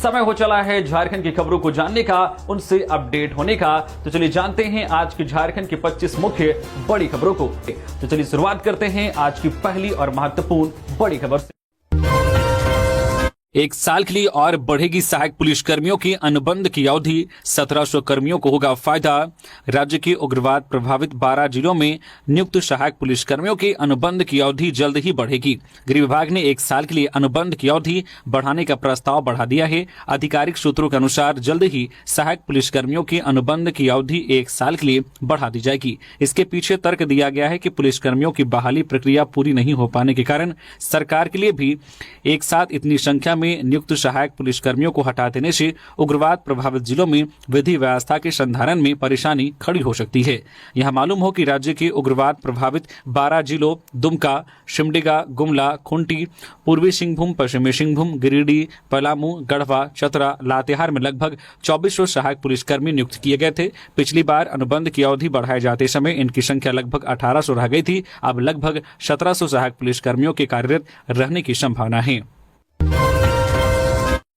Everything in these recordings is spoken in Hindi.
समय हो चला है झारखंड की खबरों को जानने का, उनसे अपडेट होने का। तो चलिए जानते हैं आज की झारखंड की 25 मुख्य बड़ी खबरों को। तो चलिए शुरुआत करते हैं आज की पहली और महत्वपूर्ण बड़ी खबर से। 1 साल के लिए और बढ़ेगी सहायक पुलिसकर्मियों की अनुबंध की अवधि, 1700 कर्मियों को होगा फायदा। राज्य के उग्रवाद प्रभावित 12 जिलों में नियुक्त सहायक पुलिसकर्मियों के अनुबंध की अवधि जल्द ही बढ़ेगी। गृह विभाग ने 1 साल के लिए अनुबंध की अवधि बढ़ाने का प्रस्ताव बढ़ा दिया है। आधिकारिक सूत्रों के अनुसार जल्द ही सहायक पुलिसकर्मियों के अनुबंध की अवधि 1 साल के लिए बढ़ा दी जाएगी। इसके पीछे तर्क दिया गया है कि पुलिसकर्मियों की बहाली प्रक्रिया पूरी नहीं हो पाने के कारण सरकार के लिए भी एक साथ इतनी संख्या में नियुक्त सहायक पुलिसकर्मियों को हटा देने से उग्रवाद प्रभावित जिलों में विधि व्यवस्था के संधारण में परेशानी खड़ी हो सकती है। यह मालूम हो कि राज्य के उग्रवाद प्रभावित 12 जिलों दुमका, सिमडेगा, गुमला, खूंटी, पूर्वी सिंहभूम, पश्चिमी सिंहभूम, गिरिडीह, पलामू, गढ़वा, चतरा, लातेहार में लगभग 2400 सहायक पुलिसकर्मी नियुक्त किए गए थे। पिछली बार अनुबंध की अवधि बढ़ाए जाते समय इनकी संख्या लगभग 1800 रह गई थी। अब लगभग 1700 सहायक पुलिसकर्मियों के कार्यरत रहने की संभावना है।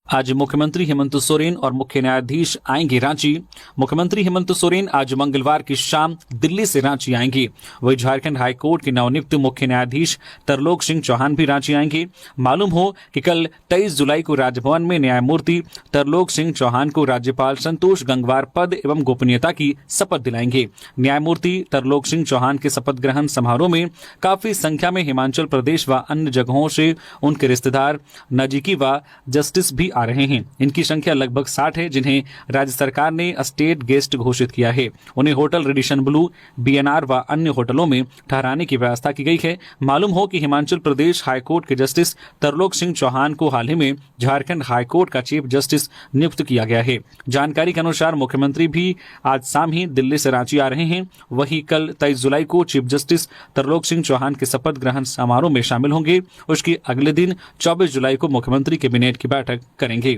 आज मुख्यमंत्री हेमंत सोरेन और मुख्य न्यायाधीश आएंगे रांची। मुख्यमंत्री हेमंत सोरेन आज मंगलवार की शाम दिल्ली से रांची आएंगे। वही झारखंड हाईकोर्ट के नवनियुक्त मुख्य न्यायाधीश तरलोक सिंह चौहान भी रांची आएंगे। मालूम हो कि कल 23 जुलाई को राजभवन में न्यायमूर्ति तरलोक सिंह चौहान को राज्यपाल संतोष गंगवार पद एवं गोपनीयता की शपथ दिलाएंगे। न्यायमूर्ति तरलोक सिंह चौहान के शपथ ग्रहण समारोह में काफी संख्या में हिमाचल प्रदेश व अन्य जगहों से उनके रिश्तेदार, नजीकी व जस्टिस भी आ रहे हैं। इनकी संख्या लगभग 60 है, जिन्हें राज्य सरकार ने स्टेट गेस्ट घोषित किया है। उन्हें होटल रेडिशन ब्लू, बीएनआर व अन्य होटलों में ठहराने की व्यवस्था की गई है। मालूम हो कि हिमाचल प्रदेश हाईकोर्ट के जस्टिस तरलोक सिंह चौहान को हाल ही में झारखंड हाईकोर्ट का चीफ जस्टिस नियुक्त किया गया है। जानकारी के अनुसार मुख्यमंत्री भी आज शाम ही दिल्ली से रांची आ रहे हैं। वहीं कल 23 जुलाई को चीफ जस्टिस तरलोक सिंह चौहान के शपथ ग्रहण समारोह में शामिल होंगे। उसके अगले दिन 24 जुलाई को मुख्यमंत्री कैबिनेट की बैठक करेंगे।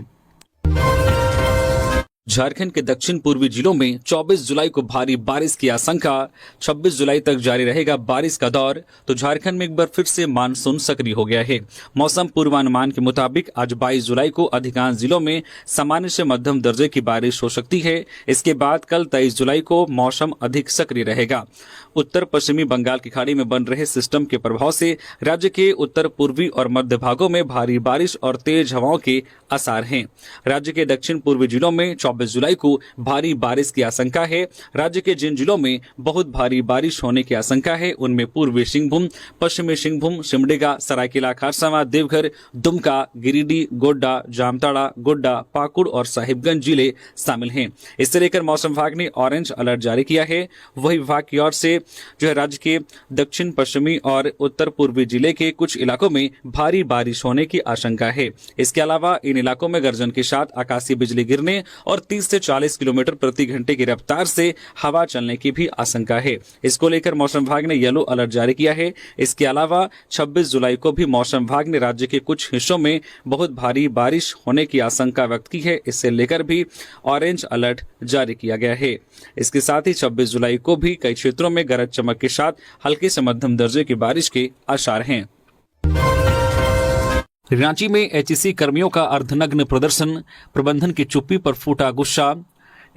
झारखंड के दक्षिण पूर्वी जिलों में 24 जुलाई को भारी बारिश की आशंका। 26 जुलाई तक जारी रहेगा बारिश का दौर। तो झारखंड में एक बार फिर से मानसून सक्रिय हो गया है। मौसम पूर्वानुमान के मुताबिक आज 22 जुलाई को अधिकांश जिलों में सामान्य से मध्यम दर्जे की बारिश हो सकती है। इसके बाद कल 23 जुलाई को मौसम अधिक सक्रिय रहेगा। उत्तर पश्चिमी बंगाल की खाड़ी में बन रहे सिस्टम के प्रभाव से राज्य के उत्तर पूर्वी और मध्य भागों में भारी बारिश और तेज हवाओं के आसार हैं। राज्य के दक्षिण पूर्वी जिलों में 24 जुलाई को भारी बारिश की आशंका है। राज्य के जिन जिलों में बहुत भारी बारिश होने की आशंका है उनमें पूर्वी सिंहभूम, पश्चिमी सिंहभूम, सिमडेगा, सरायकेला खरसावां, देवघर, दुमका, गिरिडीह, गोड्डा, जामताड़ा, गोड्डा, पाकुड़ और साहिबगंज जिले शामिल हैं। इससे लेकर मौसम विभाग ने ऑरेंज अलर्ट जारी किया है। वही विभाग की ओर से जो है राज्य के दक्षिण पश्चिमी और उत्तर पूर्वी जिले के कुछ इलाकों में भारी बारिश होने की आशंका है। इसके अलावा इन इलाकों में गर्जन के साथ आकाशीय बिजली गिरने और 30 से 40 किलोमीटर प्रति घंटे की रफ्तार से हवा चलने की भी आशंका है। इसको लेकर मौसम विभाग ने येलो अलर्ट जारी किया है। इसके अलावा 26 जुलाई को भी मौसम विभाग ने राज्य के कुछ हिस्सों में बहुत भारी बारिश होने की आशंका व्यक्त की है। इससे लेकर भी ऑरेंज अलर्ट जारी किया गया है। इसके साथ ही 26 जुलाई को भी कई क्षेत्रों में गरज चमक के साथ हल्के से मध्यम दर्जे की बारिश के आसार हैं। रांची में एचईसी कर्मियों का अर्धनग्न प्रदर्शन, प्रबंधन की चुप्पी पर फूटा गुस्सा।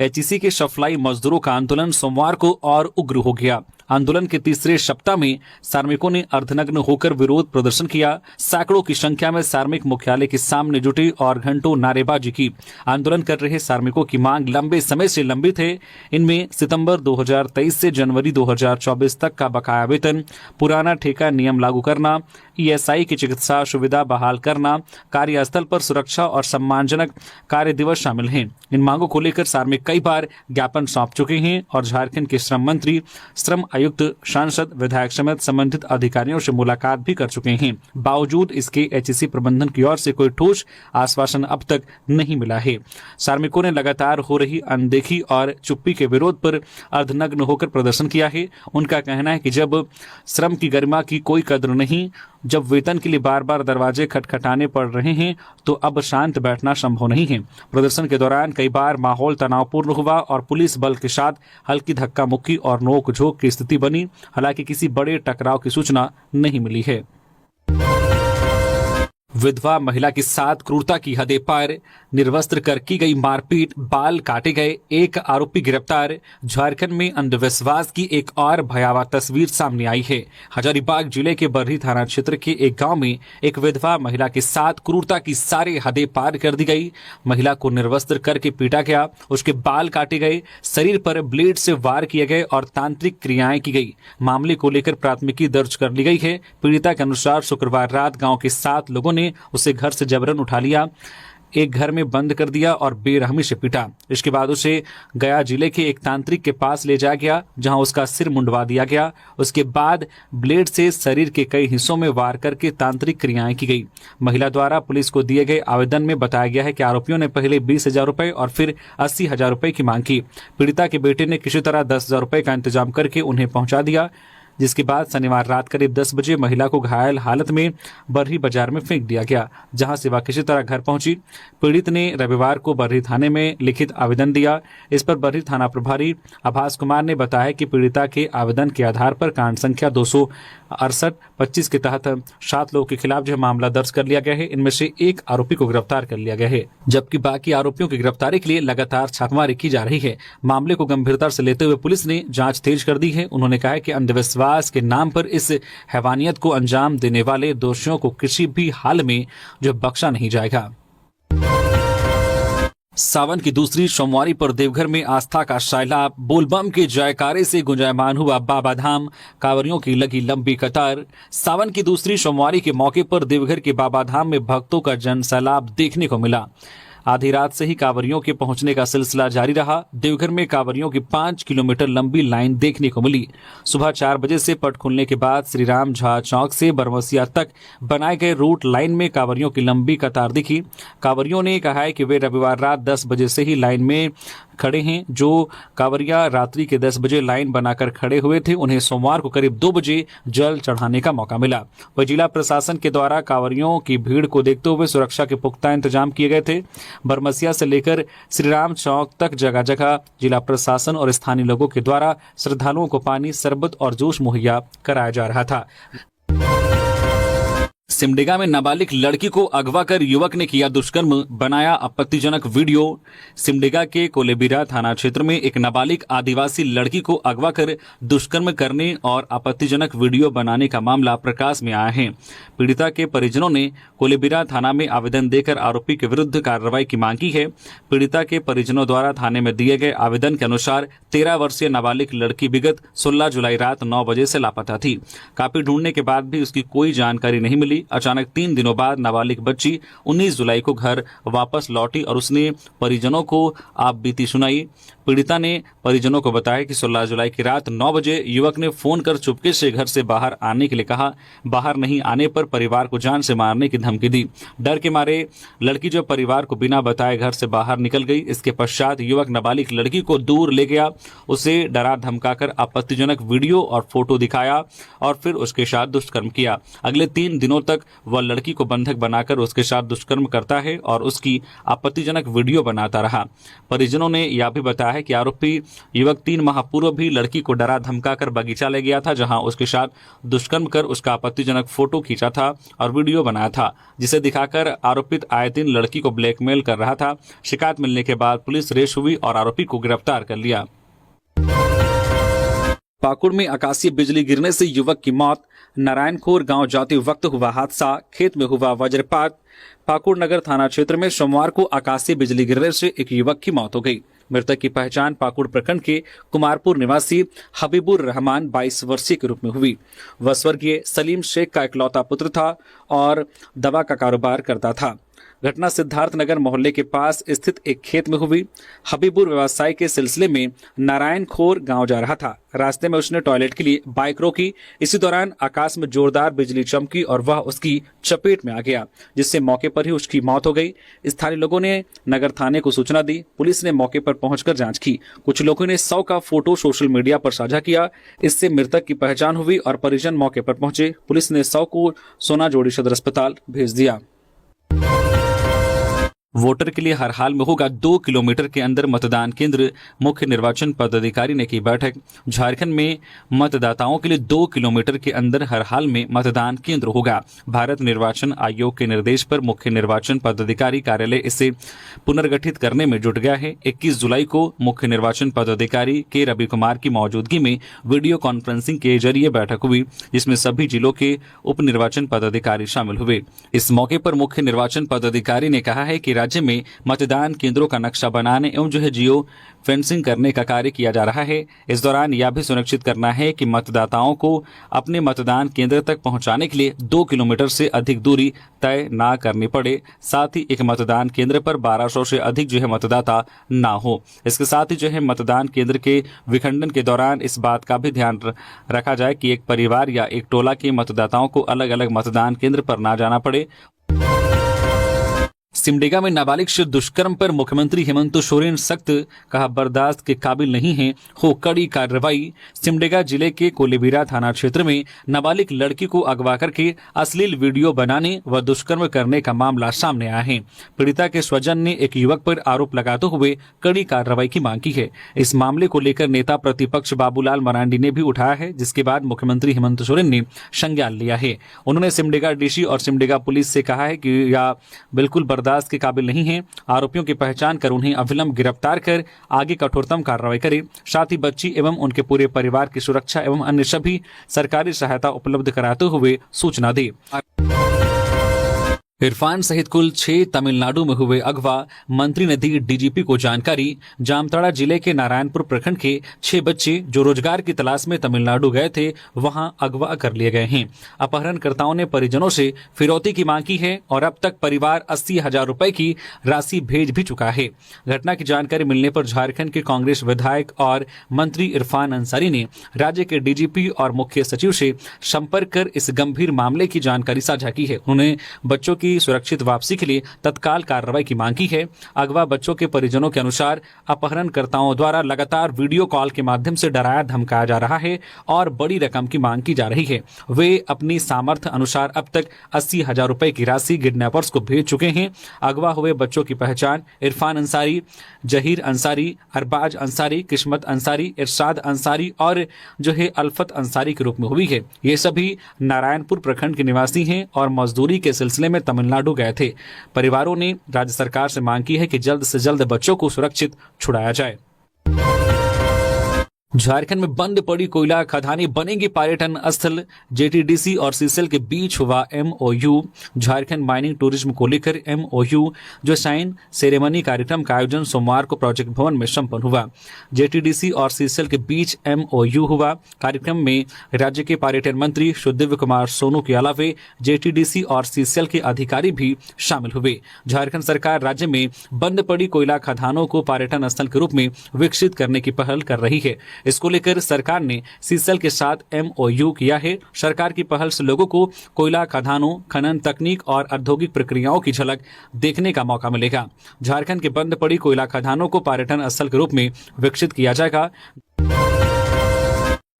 एचईसी के सफाई मजदूरों का आंदोलन सोमवार को और उग्र हो गया। आंदोलन के तीसरे सप्ताह में कार्मिकों ने अर्धनग्न होकर विरोध प्रदर्शन किया। सैकड़ों की संख्या में कार्मिक मुख्यालय के सामने जुटे और घंटों नारेबाजी की। आंदोलन कर रहे कार्मिकों की मांग लंबे समय से लंबित है। इनमें सितंबर 2023 से जनवरी 2024 तक का बकाया वेतन, पुराना ठेका नियम लागू करना, ईएसआई की चिकित्सा सुविधा बहाल करना, कार्यस्थल पर सुरक्षा और सम्मानजनक कार्य दिवस शामिल हैं। इन मांगों को लेकर कार्मिक कई बार ज्ञापन सौंप चुके हैं और झारखंड के श्रम मंत्री, श्रम आयुक्त, सांसद, विधायक समेत संबंधित अधिकारियों से मुलाकात भी कर चुके हैं। बावजूद इसके एचईसी प्रबंधन की ओर से कोई ठोस आश्वासन अब तक नहीं मिला है। कार्मिकों ने लगातार हो रही अनदेखी और चुप्पी के विरोध पर अर्धनग्न होकर प्रदर्शन किया है। उनका कहना है कि जब श्रम की गरिमा की कोई कद्र नहीं, जब वेतन के लिए बार बार दरवाजे खटखटाने पड़ रहे हैं, तो अब शांत बैठना संभव नहीं है। प्रदर्शन के दौरान कई बार माहौल तनावपूर्ण हुआ और पुलिस बल के साथ हल्की धक्का मुक्की और नोकझोंक की स्थिति बनी। हालांकि किसी बड़े टकराव की सूचना नहीं मिली है। विधवा महिला के साथ क्रूरता की हदें पार, निर्वस्त्र कर की गई मारपीट, बाल काटे गए, एक आरोपी गिरफ्तार। झारखंड में अंधविश्वास की एक और भयावह तस्वीर सामने आई है। हजारीबाग जिले के बरही थाना क्षेत्र के एक गांव में एक विधवा महिला के साथ क्रूरता की सारी हदें पार कर दी गई। महिला को निर्वस्त्र करके पीटा गया, उसके बाल काटे गए, शरीर पर ब्लेड से वार किए गए और तांत्रिक क्रियाएं की गई। मामले को लेकर प्राथमिकी दर्ज कर ली गई है। पीड़िता के अनुसार शुक्रवार रात गांव के 7 लोगों ने उसे घर से जबरन उठा लिया, एक घर में बंद कर दिया और बेरहमी से पीटा। इसके बाद उसे गया जिले के एक तांत्रिक के पास ले जाया गया, जहां उसका सिर मुंडवा दिया गया। उसके बाद ब्लेड से शरीर के कई हिस्सों में वार करके तांत्रिक क्रियाएं की गई। महिला द्वारा पुलिस को दिए गए आवेदन में बताया गया है कि आरोपियों ने पहले 20,000 रुपए और फिर 80,000 रुपए की मांग की। पीड़िता के बेटे ने किसी तरह 10,000 रुपए का इंतजाम करके उन्हें पहुंचा दिया, जिसके बाद शनिवार रात करीब 10 बजे महिला को घायल हालत में बरही बाजार में फेंक दिया गया, जहां से वह किसी तरह घर पहुंची। पीड़ित ने रविवार को बरही थाने में लिखित आवेदन दिया। इस पर बरही थाना प्रभारी आभास कुमार ने बताया कि पीड़िता के आवेदन के आधार पर कांड संख्या 268-25 के तहत 7 लोगों के खिलाफ जो मामला दर्ज कर लिया गया है। इनमें से एक आरोपी को गिरफ्तार कर लिया गया है, जबकि बाकी आरोपियों की गिरफ्तारी के लिए लगातार छापेमारी की जा रही है। मामले को गंभीरता से लेते हुए पुलिस ने जांच तेज कर दी है। उन्होंने कहा कि अंधविश्वास के नाम पर इस हैवानियत को अंजाम देने वाले दोषियों को किसी भी हाल में जो बख्शा नहीं जाएगा। सावन की दूसरी सोमवारी पर देवघर में आस्था का सैलाब, बोलबम के जयकारे से गुंजायमान हुआ बाबा धाम, कांवरियों की लगी लंबी कतार। सावन की दूसरी सोमवारी के मौके पर देवघर के बाबा धाम में भक्तों का जन सैलाब देखने को मिला। आधी रात से ही कांवरियों के पहुंचने का सिलसिला जारी रहा। देवघर में कांवरियों की 5 किलोमीटर लंबी लाइन देखने को मिली। सुबह 4 बजे से पट खुलने के बाद श्री राम झा चौक से बरमसिया तक बनाए गए रूट लाइन में कांवरियों की लंबी कतार दिखी। कांवरियों ने कहा है कि वे रविवार रात 10 बजे से ही लाइन में खड़े हैं। जो कांवरिया रात्रि के 10 बजे लाइन बनाकर खड़े हुए थे, उन्हें सोमवार को करीब 2 बजे जल चढ़ाने का मौका मिला। वह जिला प्रशासन के द्वारा कांवरियों की भीड़ को देखते हुए सुरक्षा के पुख्ता इंतजाम किए गए थे। बरमसिया से लेकर श्रीराम चौक तक जगह जगह जिला प्रशासन और स्थानीय लोगों के द्वारा श्रद्धालुओं को पानी, शरबत और जूस मुहैया कराया जा रहा था। सिमडेगा में नाबालिग लड़की को अगवा कर युवक ने किया दुष्कर्म, बनाया आपत्तिजनक वीडियो। सिमडेगा के कोलेबिरा थाना क्षेत्र में एक नाबालिग आदिवासी लड़की को अगवा कर दुष्कर्म करने और आपत्तिजनक वीडियो बनाने का मामला प्रकाश में आया है। पीड़िता के परिजनों ने कोलेबिरा थाना में आवेदन देकर आरोपी के विरुद्ध कार्रवाई की मांग की है। पीड़िता के परिजनों द्वारा थाने में दिए गए आवेदन के अनुसार 13 वर्षीय नाबालिग लड़की विगत 16 जुलाई रात 9 बजे से लापता थी। काफी ढूंढने के बाद भी उसकी कोई जानकारी नहीं मिली। अचानक 3 दिनों बाद नाबालिग बच्ची 19 जुलाई को घर वापस लौटी और उसने परिजनों को आप बीती सुनाई। पीड़िता ने परिजनों को बताया कि 16 जुलाई की रात 9 बजे युवक ने फोन कर चुपके से घर से बाहर आने के लिए कहा। बाहर नहीं आने पर परिवार को जान से मारने की धमकी दी। डर के मारे लड़की जो परिवार को बिना बताए घर से बाहर निकल गई। इसके पश्चात युवक नाबालिग लड़की को दूर ले गया, उसे डरा धमकाकर आपत्तिजनक वीडियो और फोटो दिखाया और फिर उसके साथ दुष्कर्म किया। अगले 3 दिनों तक वह लड़की को बंधक बनाकर उसके साथ दुष्कर्म करता है और उसकी आपत्तिजनक वीडियो बनाता रहा। परिजनों ने यह भी बताया है कि आरोपी युवक 3 माह पूर्व भी लड़की को डरा धमकाकर बगीचा ले गया था, जहां उसके साथ दुष्कर्म कर उसका आपत्तिजनक फोटो खींचा था और वीडियो बनाया था, जिसे दिखाकर आरोपित आए दिन लड़की को ब्लैकमेल कर रहा था। शिकायत मिलने के बाद पुलिस रेस हुई और आरोपी को गिरफ्तार कर लिया। पाकुड़ में आकाशीय बिजली गिरने से युवक की मौत। नारायणखोर गांव जाते वक्त हुआ हादसा, खेत में हुआ वज्रपात। पाकुड़ नगर थाना क्षेत्र में सोमवार को आकाशीय बिजली गिरने से एक युवक की मौत हो गई। मृतक की पहचान पाकुड़ प्रखंड के कुमारपुर निवासी हबीबुर रहमान 22 वर्षीय के रूप में हुई। वह स्वर्गीय सलीम शेख का इकलौता पुत्र था और दवा का कारोबार करता था। घटना सिद्धार्थ नगर मोहल्ले के पास स्थित एक खेत में हुई। हबीबुर व्यवसाय के सिलसिले में नारायणखोर गांव जा रहा था। रास्ते में उसने टॉयलेट के लिए बाइक रोकी। इसी दौरान आकाश में जोरदार बिजली चमकी और वह उसकी चपेट में आ गया, जिससे मौके पर ही उसकी मौत हो गई। स्थानीय लोगों ने नगर थाने को सूचना दी। पुलिस ने मौके पर पहुंचकर जांच की। कुछ लोगों ने 100 का फोटो सोशल मीडिया पर साझा किया। इससे मृतक की पहचान हुई और परिजन मौके पर पहुंचे। पुलिस ने 100 को सोना जोड़ी सदर अस्पताल भेज दिया। वोटर के लिए हर हाल में होगा 2 किलोमीटर के अंदर मतदान केंद्र। मुख्य निर्वाचन पदाधिकारी ने की बैठक। झारखंड में मतदाताओं के लिए 2 किलोमीटर के अंदर हर हाल में मतदान केंद्र होगा। भारत निर्वाचन आयोग के निर्देश पर मुख्य निर्वाचन पदाधिकारी कार्यालय इसे पुनर्गठित करने में जुट गया है। 21 जुलाई को मुख्य निर्वाचन पदाधिकारी के रवि कुमार की मौजूदगी में वीडियो कॉन्फ्रेंसिंग के जरिए बैठक हुई, जिसमें सभी जिलों के उप निर्वाचन पदाधिकारी शामिल हुए। इस मौके पर मुख्य निर्वाचन पदाधिकारी ने कहा है कि राज्य में मतदान केंद्रों का नक्शा बनाने एवं जियो फेंसिंग करने का कार्य किया जा रहा है। इस दौरान यह भी सुनिश्चित करना है कि मतदाताओं को अपने मतदान केंद्र तक पहुंचाने के लिए 2 किलोमीटर से अधिक दूरी तय न करनी पड़े। साथ ही एक मतदान केंद्र पर 1200 से अधिक मतदाता ना हो। इसके साथ ही मतदान केंद्र के विखंडन के दौरान इस बात का भी ध्यान रखा जाए कि एक परिवार या एक टोला के मतदाताओं को अलग अलग मतदान केंद्र पर ना जाना पड़े। सिमडेगा में नाबालिग से दुष्कर्म पर मुख्यमंत्री हेमंत सोरेन सख्त, कहा बर्दाश्त के काबिल नहीं है, हो कड़ी कार्रवाई। सिमडेगा जिले के कोलेबिरा थाना क्षेत्र में नाबालिग लड़की को अगवा करके अश्लील वीडियो बनाने व दुष्कर्म करने का मामला सामने आया है। पीड़िता के स्वजन ने एक युवक पर आरोप लगाते हुए कड़ी कार्रवाई की मांग की है। इस मामले को लेकर नेता प्रतिपक्ष बाबूलाल मरांडी ने भी उठाया है, जिसके बाद मुख्यमंत्री हेमंत सोरेन ने संज्ञान लिया है। उन्होंने सिमडेगा डीसी और सिमडेगा पुलिस से कहा है कि यह बिल्कुल बर्दाश्त के काबिल नहीं है। आरोपियों की पहचान कर उन्हें अविलंब गिरफ्तार कर आगे कठोरतम कार्रवाई करें। साथ ही बच्ची एवं उनके पूरे परिवार की सुरक्षा एवं अन्य सभी सरकारी सहायता उपलब्ध कराते हुए सूचना दे। इरफान सहित कुल 6 तमिलनाडु में हुए अगवा, मंत्री ने दी डीजीपी को जानकारी। जामताड़ा जिले के नारायणपुर प्रखंड के 6 बच्चे जो रोजगार की तलाश में तमिलनाडु गए थे, वहां अगवा कर लिए गए हैं। अपहरणकर्ताओं ने परिजनों से फिरौती की मांग की है और अब तक परिवार 80,000 रुपए की राशि भेज भी चुका है। घटना की जानकारी मिलने पर झारखंड के कांग्रेस विधायक और मंत्री इरफान अंसारी ने राज्य के डीजीपी और मुख्य सचिव से संपर्क कर इस गंभीर मामले की जानकारी साझा की है। उन्होंने बच्चों की सुरक्षित वापसी के लिए तत्काल कार्रवाई की मांग की है। अगवा बच्चों के परिजनों के अनुसार अपहरणकर्ताओं द्वारा लगातार वीडियो कॉल के माध्यम से डराया धमकाया जा रहा है और बड़ी रकम की मांग की जा रही है। वे अपनी सामर्थ्य अनुसार अब तक 80,000 रुपए की राशि किडनैपर्स को भेज चुके हैं। अगवा हुए बच्चों की पहचान इरफान अंसारी, जहीर अंसारी, अरबाज अंसारी, किस्मत अंसारी, इरशाद अंसारी और अल्फत अंसारी के रूप में हुई है। ये सभी नारायणपुर प्रखंड के निवासी हैं और मजदूरी के सिलसिले में तमिलनाडु गए थे। परिवारों ने राज्य सरकार से मांग की है कि जल्द से जल्द बच्चों को सुरक्षित छुड़ाया जाए। झारखंड में बंद पड़ी कोयला खदानें बनेंगी पर्यटन स्थल, जेटीडीसी और सीसेल के बीच हुआ एमओयू। झारखंड माइनिंग टूरिज्म को लेकर एमओयू साइन सेरेमनी कार्यक्रम का आयोजन सोमवार को प्रोजेक्ट भवन में संपन्न हुआ। जेटीडीसी और सीसेल के बीच एमओयू हुआ। कार्यक्रम में राज्य के पर्यटन मंत्री सुदिव्य कुमार सोनू के अलावा जेटीडीसी और सीसेल के अधिकारी भी शामिल हुए। झारखंड सरकार राज्य में बंद पड़ी कोयला खदानों को पर्यटन स्थल के रूप में विकसित करने की पहल कर रही है। इसको लेकर सरकार ने सीसेल के साथ एमओयू किया है। सरकार की पहल से लोगों को कोयला खदानों, खनन तकनीक और औद्योगिक प्रक्रियाओं की झलक देखने का मौका मिलेगा। झारखंड के बंद पड़ी कोयला खदानों को पर्यटन स्थल के रूप में विकसित किया जाएगा।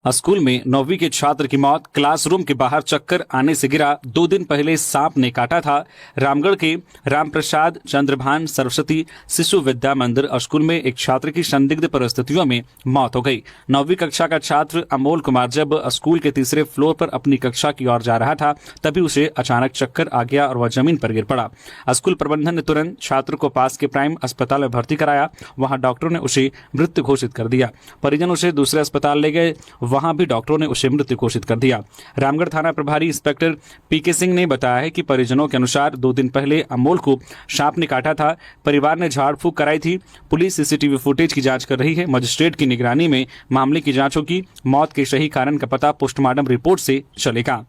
स्कूल में 9वीं के छात्र की मौत, क्लासरूम के बाहर चक्कर आने से गिरा। 2 दिन पहले सांप ने काटा था। रामगढ़ के रामप्रसाद चंद्रभान सरस्वती शिशु विद्या मंदिर स्कूल में एक छात्र की संदिग्ध परिस्थितियों में मौत हो गई। 9वीं कक्षा का छात्र अमोल कुमार जब स्कूल के तीसरे फ्लोर पर अपनी कक्षा की ओर जा रहा था, तभी उसे अचानक चक्कर आ गया और वह जमीन पर गिर पड़ा। स्कूल प्रबंधन ने तुरंत छात्र को पास के प्राइम अस्पताल में भर्ती कराया। वहां डॉक्टरों ने उसे मृत घोषित कर दिया। परिजन उसे दूसरे अस्पताल ले गए, वहां भी डॉक्टरों ने उसे मृत घोषित कर दिया। रामगढ़ थाना प्रभारी इंस्पेक्टर पीके सिंह ने बताया है कि परिजनों के अनुसार 2 दिन पहले अमोल को सांप ने काटा था। परिवार ने झाड़ फूंक कराई थी। पुलिस सीसीटीवी फुटेज की जांच कर रही है। मजिस्ट्रेट की निगरानी में मामले की जांच होगी। मौत के सही कारण का पता पोस्टमार्टम रिपोर्ट से चलेगा।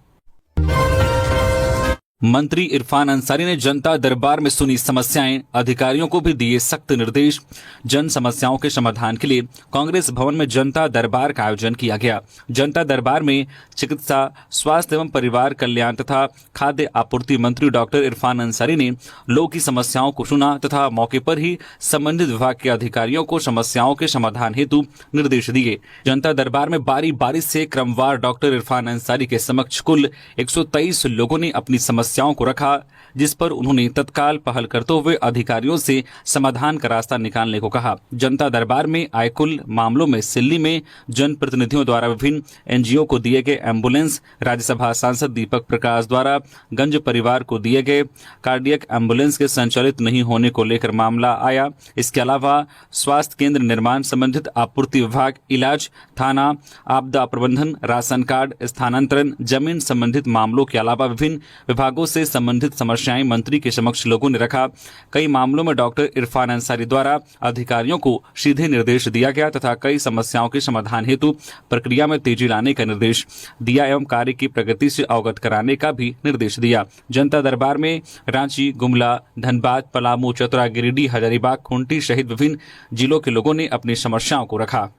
मंत्री इरफान अंसारी ने जनता दरबार में सुनी समस्याएं, अधिकारियों को भी दिए सख्त निर्देश। जन समस्याओं के समाधान के लिए कांग्रेस भवन में जनता दरबार का आयोजन किया गया। जनता दरबार में चिकित्सा, स्वास्थ्य एवं परिवार कल्याण तथा खाद्य आपूर्ति मंत्री डॉक्टर इरफान अंसारी ने लोगों की समस्याओं को सुना तथा मौके पर ही संबंधित विभाग के अधिकारियों को समस्याओं के समाधान हेतु निर्देश दिए। जनता दरबार में बारी बारी से क्रमवार डॉक्टर इरफान अंसारी के समक्ष कुल 123 लोगों ने अपनी समस्या समस्याओं को रखा, जिस पर उन्होंने तत्काल पहल करते हुए अधिकारियों से समाधान का रास्ता निकालने को कहा। जनता दरबार में आए कुल मामलों में सिल्ली में जनप्रतिनिधियों द्वारा विभिन्न एनजीओ को दिए गए एम्बुलेंस, राज्यसभा सांसद दीपक प्रकाश द्वारा गंज परिवार को दिए गए कार्डियक एम्बुलेंस के संचालित नहीं होने को लेकर मामला आया। इसके अलावा स्वास्थ्य केंद्र निर्माण संबंधित आपूर्ति विभाग, इलाज, थाना, आपदा प्रबंधन, राशन कार्ड, स्थानांतरण, जमीन संबंधित मामलों के अलावा विभिन्न विभागों से संबंधित समस्याएं मंत्री के समक्ष लोगों ने रखा। कई मामलों में डॉक्टर इरफान अंसारी द्वारा अधिकारियों को सीधे निर्देश दिया गया तथा कई समस्याओं के समाधान हेतु प्रक्रिया में तेजी लाने का निर्देश दिया एवं कार्य की प्रगति से अवगत कराने का भी निर्देश दिया। जनता दरबार में रांची, गुमला, धनबाद, पलामू, चतरा, गिरिडीह, हजारीबाग, खूंटी सहित विभिन्न जिलों के लोगों ने अपनी समस्याओं को रखा।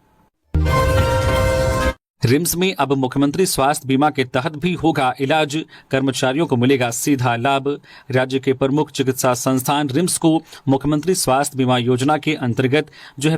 रिम्स में अब मुख्यमंत्री स्वास्थ्य बीमा के तहत भी होगा इलाज, कर्मचारियों को मिलेगा सीधा लाभ। राज्य के प्रमुख चिकित्सा संस्थान रिम्स को मुख्यमंत्री स्वास्थ्य बीमा योजना के अंतर्गत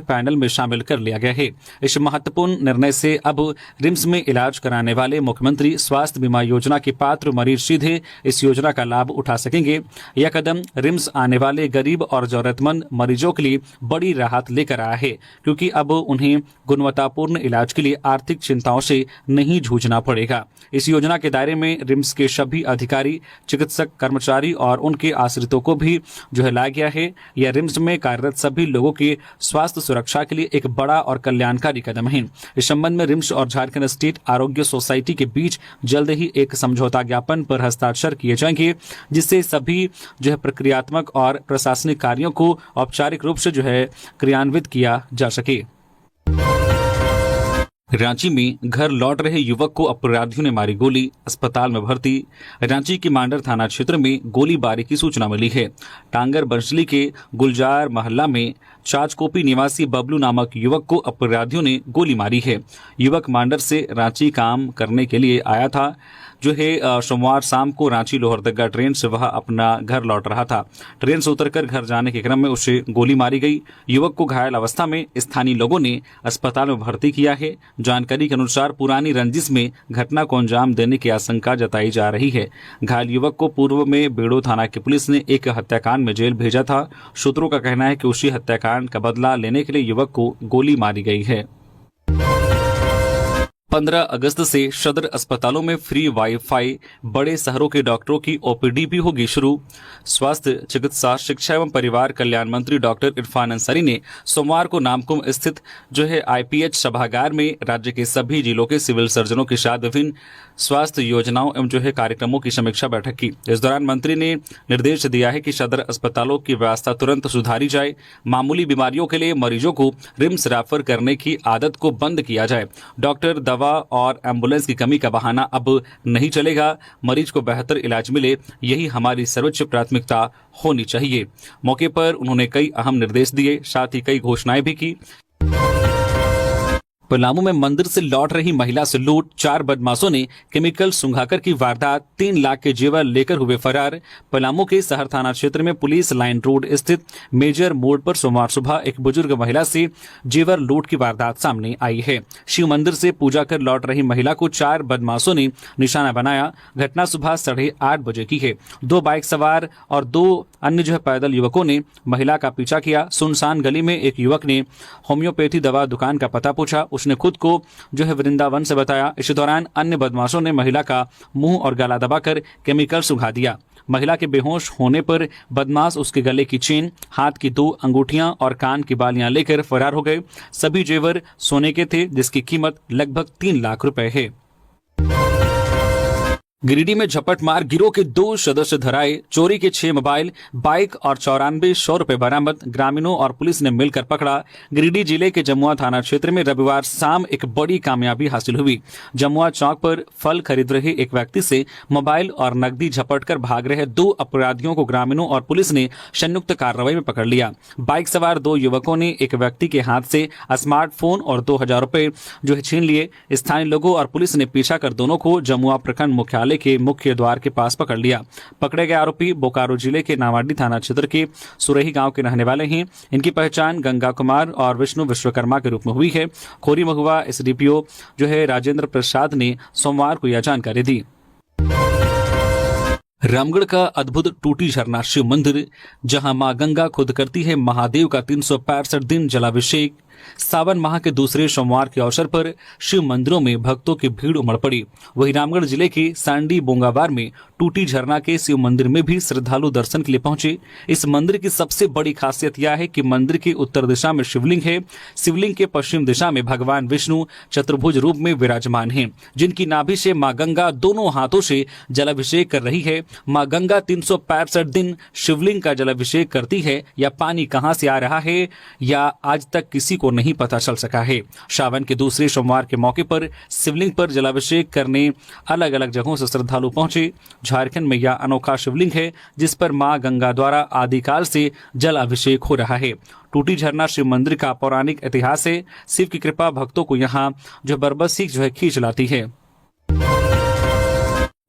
पैनल में शामिल कर लिया गया है। इस महत्वपूर्ण निर्णय से अब रिम्स में इलाज कराने वाले मुख्यमंत्री स्वास्थ्य बीमा योजना के पात्र मरीज सीधे इस योजना का लाभ उठा सकेंगे। यह कदम रिम्स आने वाले गरीब और जरूरतमंद मरीजों के लिए बड़ी राहत लेकर आया है, क्योंकि अब उन्हें गुणवत्तापूर्ण इलाज के लिए आर्थिक चिंताओं से नहीं जूझना पड़ेगा। इस योजना के दायरे में रिम्स के सभी अधिकारी, चिकित्सक, कर्मचारी और उनके आश्रितों को भी लाया गया है। यह रिम्स में कार्यरत सभी लोगों की स्वास्थ्य सुरक्षा के लिए एक बड़ा और कल्याणकारी कदम है। इस संबंध में रिम्स और झारखंड स्टेट आरोग्य सोसाइटी के बीच जल्द ही एक समझौता ज्ञापन पर हस्ताक्षर किए जाएंगे, जिससे सभी प्रक्रियात्मक और प्रशासनिक कार्यों को औपचारिक रूप से क्रियान्वित किया जा सके। रांची में घर लौट रहे युवक को अपराधियों ने मारी गोली, अस्पताल में भर्ती। रांची के मांडर थाना क्षेत्र में गोलीबारी की सूचना मिली है। टांगर बंसली के गुलजार मोहल्ला में चाचकोपी निवासी बबलू नामक युवक को अपराधियों ने गोली मारी है। युवक मांडर से रांची काम करने के लिए आया था। सोमवार शाम को रांची लोहरदगा ट्रेन से वह अपना घर लौट रहा था। ट्रेन से उतरकर घर जाने के क्रम में उसे गोली मारी गई। युवक को घायल अवस्था में स्थानीय लोगों ने अस्पताल में भर्ती किया है। जानकारी के अनुसार पुरानी रंजिश में घटना को अंजाम देने की आशंका जताई जा रही है। घायल युवक को पूर्व में बेड़ो थाना की पुलिस ने एक हत्याकांड में जेल भेजा था। सूत्रों का कहना है कि उसी हत्याकांड का बदला लेने के लिए युवक को गोली मारी गई है। 15 अगस्त से सदर अस्पतालों में फ्री वाईफाई, बड़े शहरों के डॉक्टरों की ओपीडी भी होगी शुरू। स्वास्थ्य, चिकित्सा, शिक्षा एवं परिवार कल्याण मंत्री डॉक्टर इरफान अंसारी ने सोमवार को नामकुम स्थित आईपीएच सभागार में राज्य के सभी जिलों के सिविल सर्जनों के साथ विभिन्न स्वास्थ्य योजनाओं एवं कार्यक्रमों की समीक्षा बैठक की। इस दौरान मंत्री ने निर्देश दिया है कि सदर अस्पतालों की व्यवस्था तुरंत सुधारी जाए। मामूली बीमारियों के लिए मरीजों को रिम्स रेफर करने की आदत को बंद किया जाए। डॉक्टर, दवा और एम्बुलेंस की कमी का बहाना अब नहीं चलेगा। मरीज को बेहतर इलाज मिले, यही हमारी सर्वोच्च प्राथमिकता होनी चाहिए। मौके पर उन्होंने कई अहम निर्देश दिए, साथ ही कई घोषणाएं भी की। पलामू में मंदिर से लौट रही महिला से लूट, 4 बदमाशों ने केमिकल सुंघाकर की वारदात, 3 लाख के जेवर लेकर हुए फरार। पलामू के शहर थाना क्षेत्र में पुलिस लाइन रोड स्थित मेजर मोड़ पर सोमवार सुबह एक बुजुर्ग महिला से जेवर लूट की वारदात सामने आई है। शिव मंदिर से पूजा कर लौट रही महिला को 4 बदमाशों ने निशाना बनाया। घटना सुबह 8:30 बजे की है। 2 बाइक सवार और 2 अन्य पैदल युवकों ने महिला का पीछा किया। सुनसान गली में एक युवक ने होम्योपैथी दवा दुकान का पता पूछा। उसने खुद को वृंदावन से बताया। इसी दौरान अन्य बदमाशों ने महिला का मुंह और गला दबाकर केमिकल सुंघा दिया। महिला के बेहोश होने पर बदमाश उसके गले की चेन, हाथ की 2 अंगूठियां और कान की बालियां लेकर फरार हो गए। सभी जेवर सोने के थे, जिसकी कीमत लगभग 3 लाख रुपए है। गिरिडीह में झपट मार गिरोह के 2 सदस्य धराए। चोरी के 6 मोबाइल, बाइक और 9400 रुपए बरामद। ग्रामीणों और पुलिस ने मिलकर पकड़ा। गिरिडीह जिले के जमुआ थाना क्षेत्र में रविवार शाम एक बड़ी कामयाबी हासिल हुई। जमुआ चौक पर फल खरीद रहे एक व्यक्ति से मोबाइल और नकदी झपट कर भाग रहे 2 अपराधियों को ग्रामीणों और पुलिस ने संयुक्त कार्रवाई में पकड़ लिया। बाइक सवार 2 युवकों ने एक व्यक्ति के हाथ से स्मार्टफोन और 2000 रुपए छीन लिए। स्थानीय लोगों और पुलिस ने पीछा कर दोनों को जमुआ प्रखंड मुख्यालय के मुख्य द्वार के पास पकड़ लिया। पकड़े गए आरोपी बोकारो जिले के नावाडी थाना क्षेत्र के सुरही गांव के रहने वाले हैं। इनकी पहचान गंगा कुमार और विष्णु विश्वकर्मा के रूप में हुई है। खोरी महुआ एसडीपीओ राजेंद्र प्रसाद ने सोमवार को यह जानकारी दी। रामगढ़ का अद्भुत टूटी झरना शिव मंदिर, जहां मां गंगा खुद करती है महादेव का 365 दिन जलाभिषेक। सावन माह के दूसरे सोमवार के अवसर पर शिव मंदिरों में भक्तों की भीड़ उमड़ पड़ी। वहीं रामगढ़ जिले के सांडी बोंगावार में टूटी झरना के शिव मंदिर में भी श्रद्धालु दर्शन के लिए पहुंचे। इस मंदिर की सबसे बड़ी खासियत यह है कि मंदिर की उत्तर दिशा में शिवलिंग है। शिवलिंग के पश्चिम दिशा में भगवान विष्णु चतुर्भुज रूप में विराजमान हैं, जिनकी नाभि से मां गंगा दोनों हाथों से जलाभिषेक कर रही है। मां गंगा 365 दिन शिवलिंग का जलाभिषेक करती है। या पानी कहां से आ रहा है या आज तक किसी को नहीं पता चल सका है। सावन के दूसरे सोमवार के मौके पर शिवलिंग पर जलाभिषेक करने अलग अलग जगहों से श्रद्धालु पहुंचे। झारखंड में यह अनोखा शिवलिंग है जिस पर मां गंगा द्वारा आदिकाल से जल अभिषेक हो रहा है। टूटी झरना शिव मंदिर का पौराणिक इतिहास है। शिव की कृपा भक्तों को यहाँ बरबस खींच लाती है।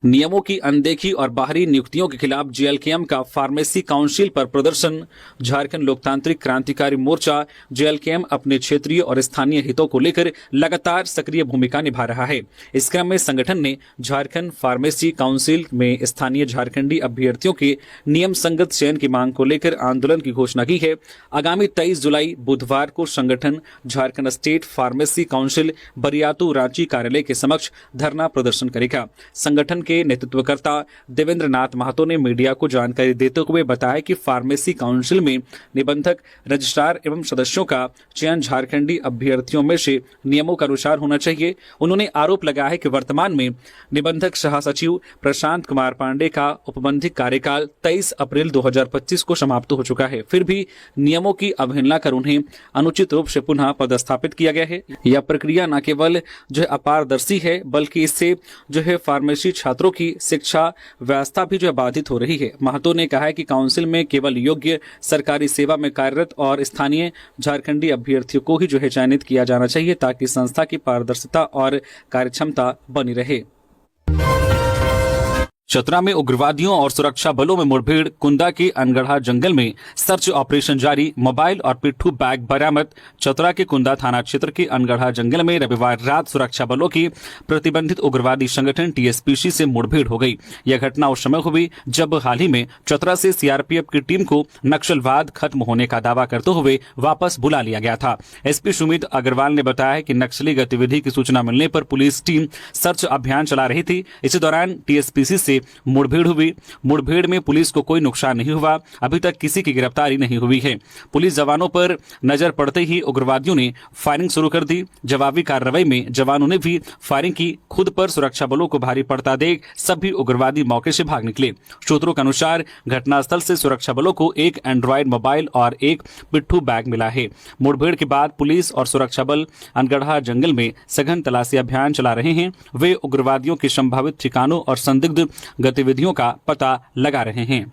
नियमों की अनदेखी और बाहरी नियुक्तियों के खिलाफ जेएलकेएम का फार्मेसी काउंसिल पर प्रदर्शन। झारखंड लोकतांत्रिक क्रांतिकारी मोर्चा जेएलकेएम अपने क्षेत्रीय और स्थानीय हितों को लेकर लगातार सक्रिय भूमिका निभा रहा है। इस क्रम में संगठन ने झारखंड फार्मेसी काउंसिल में स्थानीय झारखंडी अभ्यर्थियों के नियम संगत चयन की मांग को लेकर आंदोलन की घोषणा की है। आगामी 23 जुलाई बुधवार को संगठन Jharkhand state pharmacy council Bariatu Ranchi कार्यालय के समक्ष धरना प्रदर्शन करेगा। संगठन के नेतृत्वकर्ता देवेंद्र नाथ महतो ने मीडिया को जानकारी देते हुए बताया कि फार्मेसी काउंसिल में निबंधक, रजिस्ट्रार एवं सदस्यों का चयन झारखंडी अभ्यर्थियों में से नियमों के अनुसार होना चाहिए। उन्होंने आरोप लगाया है कि वर्तमान में निबंधक सह सचिव प्रशांत कुमार पांडे का औपबंधिक कार्यकाल 23 अप्रैल 2025 को समाप्त हो चुका है, फिर भी नियमों की अवहेलना कर उन्हें अनुचित रूप से पुनः पदस्थापित किया गया है। यह प्रक्रिया न केवल अपारदर्शी है बल्कि इससे फार्मेसी छात्रों की शिक्षा व्यवस्था भी बाधित हो रही है। महतो ने कहा है कि काउंसिल में केवल योग्य सरकारी सेवा में कार्यरत और स्थानीय झारखंडी अभ्यर्थियों को ही चयनित किया जाना चाहिए ताकि संस्था की पारदर्शिता और कार्यक्षमता बनी रहे। चतरा में उग्रवादियों और सुरक्षा बलों में मुठभेड़। कुंदा के अनगढ़ा जंगल में सर्च ऑपरेशन जारी। मोबाइल और पिट्ठू बैग बरामद। चतरा के कुंदा थाना क्षेत्र के अनगढ़ा जंगल में रविवार रात सुरक्षा बलों की प्रतिबंधित उग्रवादी संगठन टीएसपीसी से मुठभेड़ हो गई। यह घटना उस समय हुई जब हाल ही में चतरा से सीआरपीएफ की टीम को नक्सलवाद खत्म होने का दावा करते हुए वापस बुला लिया गया था। एसपी सुमित अग्रवाल ने बताया कि नक्सली गतिविधि की सूचना मिलने पर पुलिस टीम सर्च अभियान चला रही थी। इसी दौरान टीएसपीसी से मुठभेड़ हुई। मुठभेड़ में पुलिस को कोई नुकसान नहीं हुआ। अभी तक किसी की गिरफ्तारी नहीं हुई है। पुलिस जवानों पर नजर पड़ते ही उग्रवादियों ने फायरिंग शुरू कर दी। जवाबी कार्रवाई में जवानों ने भी फायरिंग की। खुद पर सुरक्षा बलों को भारी पड़ता देख सभी उग्रवादी मौके से भाग निकले। सूत्रों के अनुसार घटनास्थल से सुरक्षा बलों को एक एंड्रॉयड मोबाइल और एक पिट्ठू बैग मिला है। मुठभेड़ के बाद पुलिस और सुरक्षा बल अनगढ़ा जंगल में सघन तलाशी अभियान चला रहे हैं। वे उग्रवादियों के संभावित ठिकानों और संदिग्ध गतिविधियों का पता लगा रहे हैं।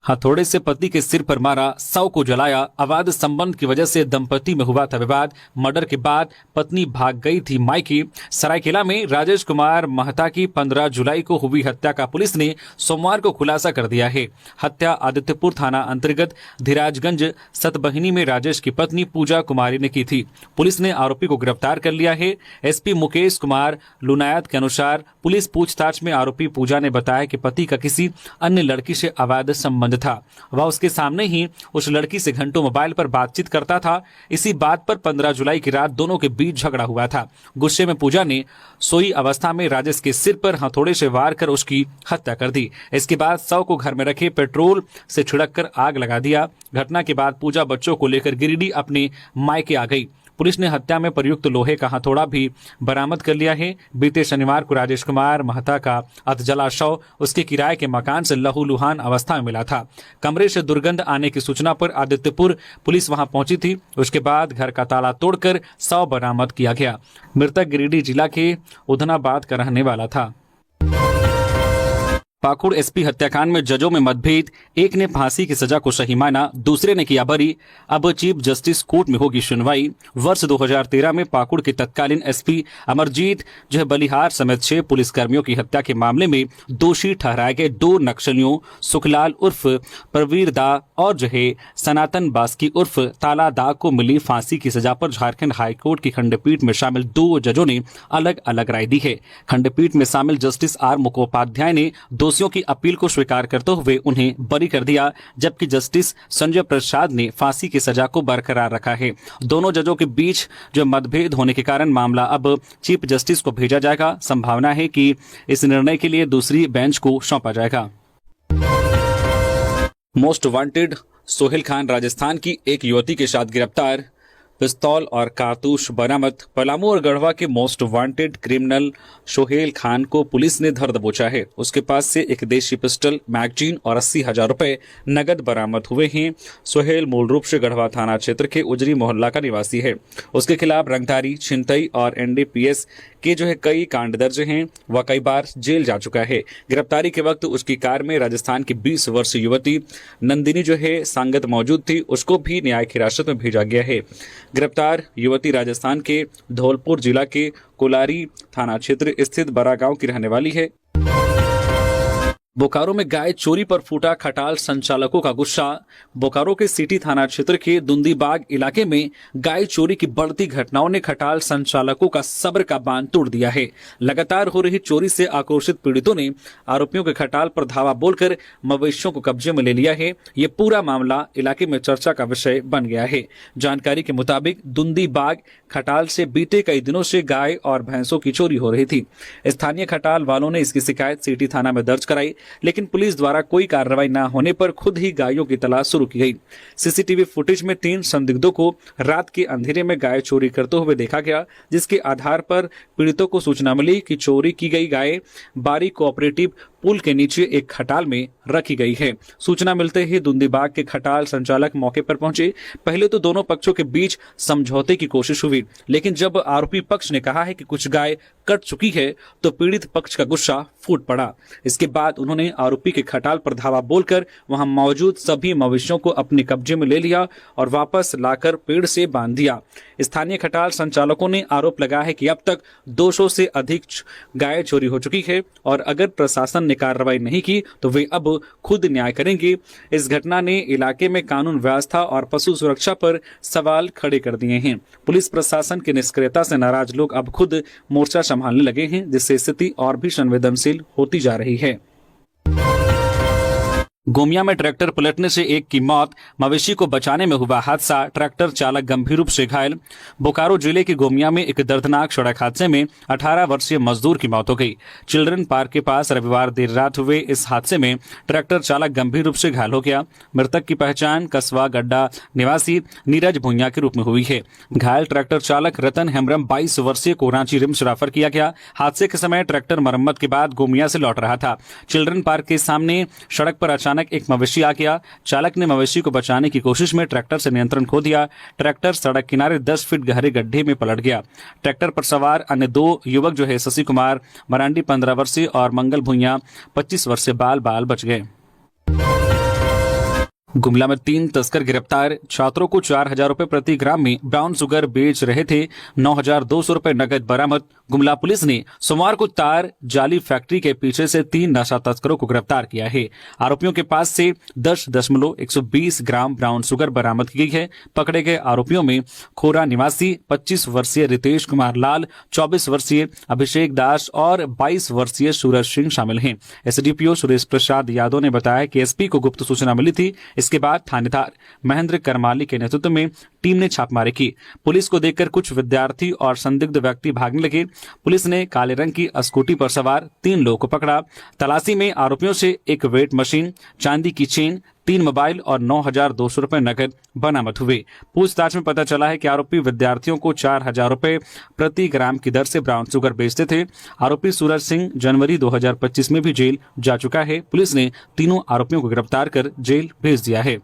हथौड़े से पति के सिर पर मारा, 100 को जलाया। अवैध संबंध की वजह से दंपति में हुआ था विवाद। मर्डर के बाद पत्नी भाग गई थी मायके। सरायकेला में राजेश कुमार महता की 15 जुलाई को हुई हत्या का पुलिस ने सोमवार को खुलासा कर दिया है। हत्या आदित्यपुर थाना अंतर्गत धीराजगंज सतबहिनी में राजेश की पत्नी पूजा कुमारी ने की थी। पुलिस ने आरोपी को गिरफ्तार कर लिया है। एसपी मुकेश कुमार लुनायत के अनुसार पुलिस पूछताछ में आरोपी पूजा ने बताया कि पति का किसी अन्य लड़की से अवैध संबंध था। वह उसके सामने ही उस लड़की से घंटों मोबाइल पर बातचीत करता था। इसी बात पर 15 जुलाई की रात दोनों के बीच झगड़ा हुआ था। गुस्से में पूजा ने सोई अवस्था में राजेश के सिर पर हथौड़े से वार कर उसकी हत्या कर दी। इसके बाद 100 को घर में रखे पेट्रोल से छिड़क कर आग लगा दिया। घटना के बाद पूजा बच्चों को लेकर गिरिडीह अपने मायके आ गई। पुलिस ने हत्या में प्रयुक्त लोहे का हथौड़ा भी बरामद कर लिया है। बीते शनिवार को राजेश कुमार महता का अधजला शव उसके किराए के मकान से लहूलुहान अवस्था में मिला था। कमरे से दुर्गंध आने की सूचना पर आदित्यपुर पुलिस वहां पहुंची थी। उसके बाद घर का ताला तोड़कर शव बरामद किया गया। मृतक गिरिडीह जिला के उधनाबाद का रहने वाला था। पाकुड़ एसपी हत्याकांड में जजों में मतभेद, एक ने फांसी की सजा को सही माना, दूसरे ने किया बरी। अब चीफ जस्टिस कोर्ट में होगी सुनवाई। वर्ष 2013 में पाकुड़ के तत्कालीन एसपी अमरजीत जो है बलिहार समेत 6 पुलिसकर्मियों की हत्या के मामले में दोषी ठहराए गए 2 नक्सलियों सुखलाल उर्फ प्रवीर दा और जो है सनातन बास्की उर्फ ताला दा को मिली फांसी की सजा पर झारखंड हाईकोर्ट की खंडपीठ में शामिल 2 जजों ने अलग अलग राय दी है। खंडपीठ में शामिल जस्टिस आर मुखोपाध्याय ने दोषियों की अपील को स्वीकार करते हुए उन्हें बरी कर दिया, जबकि जस्टिस संजय प्रसाद ने फांसी की सजा को बरकरार रखा है। दोनों जजों के बीच जो मतभेद होने के कारण मामला अब चीफ जस्टिस को भेजा जाएगा। संभावना है कि इस निर्णय के लिए दूसरी बेंच को सौंपा जाएगा। मोस्ट वांटेड सोहेल खान राजस्थान की एक युवती के साथ गिरफ्तार, पिस्तौल और कारतूस बरामद। पलामू और गढ़वा के most wanted criminal Sohail Khan को पुलिस ने धर दबोचा है। उसके पास से एक देशी पिस्टल, मैगजीन और 80,000 रुपए नगद बरामद हुए हैं। सोहेल मूल रूप से गढ़वा थाना क्षेत्र के उजरी मोहल्ला का निवासी है। उसके खिलाफ रंगदारी, छिनतई और एनडीपीएस के जो है कई कांड दर्ज हैं। वह कई बार जेल जा चुका है। गिरफ्तारी के वक्त उसकी कार में राजस्थान की 20 वर्षीय युवती नंदिनी जो है सांगत मौजूद थी। उसको भी न्यायिक हिरासत में भेजा गया है। गिरफ्तार युवती राजस्थान के धौलपुर जिला के कोलारी थाना क्षेत्र स्थित बरागांव की रहने वाली है। बोकारो में गाय चोरी पर फूटा खटाल संचालकों का गुस्सा। बोकारो के सिटी थाना क्षेत्र के दुंदीबाग इलाके में गाय चोरी की बढ़ती घटनाओं ने खटाल संचालकों का सब्र का बांध तोड़ दिया है। लगातार हो रही चोरी से आक्रोशित पीड़ितों ने आरोपियों के खटाल पर धावा बोलकर मवेशियों को कब्जे में ले लिया है। ये पूरा मामला इलाके में चर्चा का विषय बन गया है। जानकारी के मुताबिक दुंदीबाग खटाल से बीते कई दिनों से गाय और भैंसों की चोरी हो रही थी। स्थानीय खटाल वालों ने इसकी शिकायत सिटी थाना में दर्ज कराई, लेकिन पुलिस द्वारा कोई कार्रवाई न होने पर खुद ही गायों की तलाश शुरू की गई। सीसीटीवी फुटेज में 3 संदिग्धों को रात के अंधेरे में गाय चोरी करते हुए देखा गया, जिसके आधार पर पीड़ितों को सूचना मिली कि चोरी की गई गाय बारी कोऑपरेटिव पुल के नीचे एक खटाल में रखी गई है। सूचना मिलते ही दुंदीबाग के खटाल संचालक मौके पर पहुंचे। पहले तो दोनों पक्षों के बीच समझौते की कोशिश हुई, लेकिन जब आरोपी पक्ष ने कहा है कि कुछ गाय कट चुकी है तो पीड़ित पक्ष का गुस्सा फूट पड़ा। इसके बाद उन्होंने आरोपी के खटाल पर धावा बोलकर वहां मौजूद सभी मवेशियों को अपने कब्जे में ले लिया और वापस लाकर पेड़ से बांध दिया। स्थानीय खटाल संचालकों ने आरोप लगाया है कि अब तक 200 से अधिक गाय चोरी हो चुकी है और अगर प्रशासन ने कार्रवाई नहीं की तो वे अब खुद न्याय करेंगे। इस घटना ने इलाके में कानून व्यवस्था और पशु सुरक्षा पर सवाल खड़े कर दिए हैं। पुलिस प्रशासन की निष्क्रियता से नाराज लोग अब खुद मोर्चा संभालने लगे हैं, जिससे स्थिति और भी संवेदनशील होती जा रही है। गोमिया में ट्रैक्टर पलटने से एक की मौत, मवेशी को बचाने में हुआ हादसा, ट्रैक्टर चालक गंभीर रूप से घायल। बोकारो जिले के गोमिया में एक दर्दनाक सड़क हादसे में 18 वर्षीय मजदूर की मौत हो गई। चिल्ड्रन पार्क के पास रविवार देर रात हुए इस हादसे में ट्रैक्टर चालक गंभीर रूप से घायल हो गया। मृतक की पहचान कस्बा गड्ढा निवासी नीरज भुइया के रूप में हुई है। घायल ट्रैक्टर चालक रतन हेम्ब्रम 22 वर्षीय को रांची रिम्स रेफर किया गया। हादसे के समय ट्रैक्टर मरम्मत के बाद गोमिया से लौट रहा था। चिल्ड्रन पार्क के सामने सड़क पर अचानक एक मवेशी आ गया। चालक ने मवेशी को बचाने की कोशिश में ट्रैक्टर से नियंत्रण खो दिया। ट्रैक्टर सड़क किनारे 10 फीट गहरे गड्ढे में पलट गया। ट्रैक्टर पर सवार अन्य 2 युवक जो है शशि कुमार मरांडी 15 वर्षीय और मंगल भुइया 25 वर्षीय बाल बच गए। गुमला में 3 तस्कर गिरफ्तार, छात्रों को 4,000 रुपए प्रति ग्राम में ब्राउन शुगर बेच रहे थे, 9,200 रुपए नगद बरामद। गुमला पुलिस ने सोमवार को तार जाली फैक्ट्री के पीछे से 3 नशा तस्करों को गिरफ्तार किया है। आरोपियों के पास से 10.120 ग्राम ब्राउन शुगर बरामद की गई है। पकड़े गए आरोपियों में खोरा निवासी 25 वर्षीय रितेश कुमार लाल, 24 वर्षीय अभिषेक दास और 22 वर्षीय सूरज सिंह शामिल हैं। एसडीपीओ सुरेश प्रसाद यादव ने बताया कि एसपी को गुप्त सूचना मिली थी। इसके बाद थानेदार महेंद्र करमाली के नेतृत्व में टीम ने छापेमारी की। पुलिस को देखकर कुछ विद्यार्थी और संदिग्ध व्यक्ति भागने लगे। पुलिस ने काले रंग की स्कूटी पर सवार 3 लोगों को पकड़ा। तलाशी में आरोपियों से एक वेट मशीन, चांदी की चेन, 3 मोबाइल और 9,200 रुपए नकद बरामद हुए। पूछताछ में पता चला है कि आरोपी विद्यार्थियों को 4,000 रुपए प्रति ग्राम की दर से ब्राउन शुगर बेचते थे। आरोपी सूरज सिंह जनवरी 2025 में भी जेल जा चुका है। पुलिस ने तीनों आरोपियों को गिरफ्तार कर जेल भेज दिया है।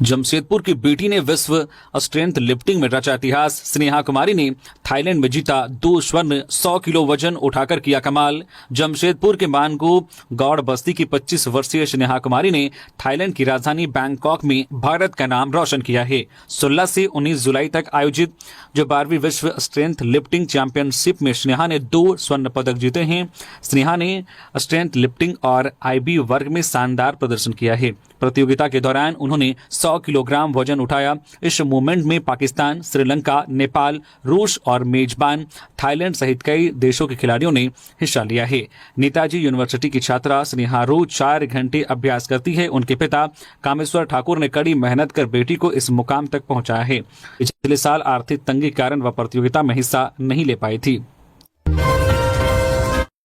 जमशेदपुर की बेटी ने विश्व स्ट्रेंथ लिफ्टिंग में रचा इतिहास। स्नेहा कुमारी ने थाईलैंड में जीता 2 स्वर्ण, 100 किलो वजन उठाकर किया कमाल। जमशेदपुर के मानगो गौड़ बस्ती की 25 वर्षीय स्नेहा कुमारी ने थाईलैंड की राजधानी बैंकॉक में भारत का नाम रोशन किया है। 16 से 19 जुलाई तक आयोजित जो 12वीं विश्व स्ट्रेंथ लिफ्टिंग चैंपियनशिप में स्नेहा ने 2 स्वर्ण पदक जीते हैं। स्नेहा ने स्ट्रेंथ लिफ्टिंग और IB वर्ग में शानदार प्रदर्शन किया है। प्रतियोगिता के दौरान उन्होंने 100 किलोग्राम वजन उठाया। इस मूवमेंट में पाकिस्तान, श्रीलंका, नेपाल, रूस और मेजबान थाईलैंड सहित कई देशों के खिलाड़ियों ने हिस्सा लिया है। नेताजी यूनिवर्सिटी की छात्रा स्नेहा रोज 4 घंटे अभ्यास करती है। उनके पिता कामेश्वर ठाकुर ने कड़ी मेहनत कर बेटी को इस मुकाम तक पहुंचाया है। पिछले साल आर्थिक तंगी के कारण वह प्रतियोगिता में हिस्सा नहीं ले पाई थी।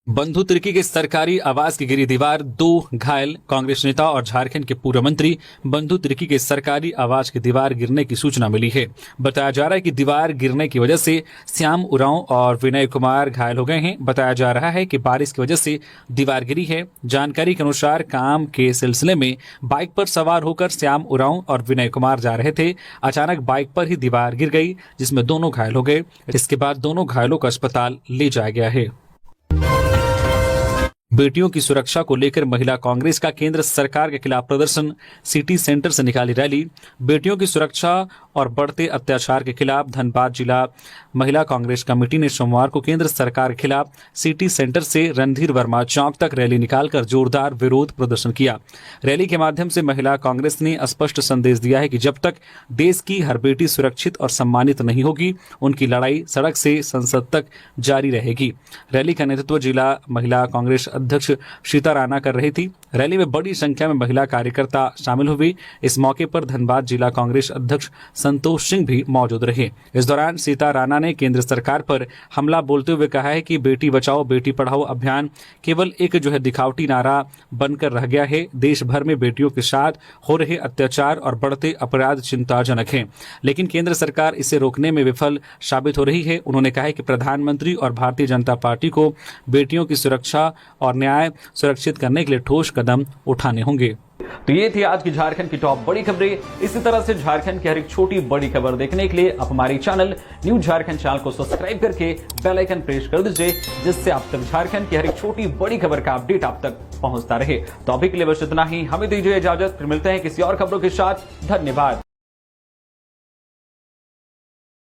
बंधु तिर्की के सरकारी आवास की गिरी दीवार, 2 घायल। कांग्रेस नेता और झारखंड के पूर्व मंत्री बंधु तिर्की के सरकारी आवास की दीवार गिरने की सूचना मिली है। बताया जा रहा है कि दीवार गिरने की वजह से श्याम उरांव और विनय कुमार घायल हो गए हैं। बताया जा रहा है कि बारिश की वजह से दीवार गिरी है। जानकारी के अनुसार काम के सिलसिले में बाइक पर सवार होकर श्याम उरांव और विनय कुमार जा रहे थे। अचानक बाइक पर ही दीवार गिर गई, जिसमें दोनों घायल हो गए। इसके बाद दोनों घायलों को अस्पताल ले जाया गया है। बेटियों की सुरक्षा को लेकर महिला कांग्रेस का केंद्र सरकार के खिलाफ प्रदर्शन। सिटी सेंटर से निकाली रैली। बेटियों की सुरक्षा और बढ़ते अत्याचार के खिलाफ धनबाद जिला महिला कांग्रेस कमेटी ने सोमवार को केंद्र सरकार के खिलाफ सिटी सेंटर से रणधीर वर्मा चौक तक रैली निकालकर जोरदार विरोध प्रदर्शन किया। रैली के माध्यम से महिला कांग्रेस ने स्पष्ट संदेश दिया है कि जब तक देश की हर बेटी सुरक्षित और सम्मानित नहीं होगी, उनकी लड़ाई सड़क से संसद तक जारी रहेगी। रैली का नेतृत्व जिला महिला कांग्रेस अध्यक्ष सीता राणा कर रही थी। रैली में बड़ी संख्या में महिला कार्यकर्ता शामिल हुई। इस मौके पर धनबाद जिला कांग्रेस अध्यक्ष संतोष सिंह भी मौजूद रहे। इस दौरान सीता राणा ने केंद्र सरकार पर हमला बोलते हुए कहा है कि बेटी बचाओ बेटी पढ़ाओ अभियान केवल एक दिखावटी नारा बनकर रह गया है। देश भर में बेटियों के साथ हो रहे अत्याचार और बढ़ते अपराध चिंताजनक हैं, लेकिन केंद्र सरकार इसे रोकने में विफल साबित हो रही है। उन्होंने कहा है कि प्रधानमंत्री और भारतीय जनता पार्टी को बेटियों की सुरक्षा और न्याय सुरक्षित करने के लिए ठोस कदम उठाने होंगे। तो ये थी आज की झारखंड की टॉप बड़ी खबरें। इसी तरह से झारखंड की हर एक छोटी बड़ी खबर देखने के लिए आप हमारे चैनल न्यूज झारखंड चैनल को सब्सक्राइब करके बेल आइकन प्रेस कर दीजिए, जिससे आप तक झारखंड की हर एक छोटी बड़ी खबर का अपडेट आप तक पहुंचता रहे। तो अभी के लिए बस इतना ही। हमें दीजिए इजाजत, फिर मिलते हैं किसी और खबरों के साथ। धन्यवाद।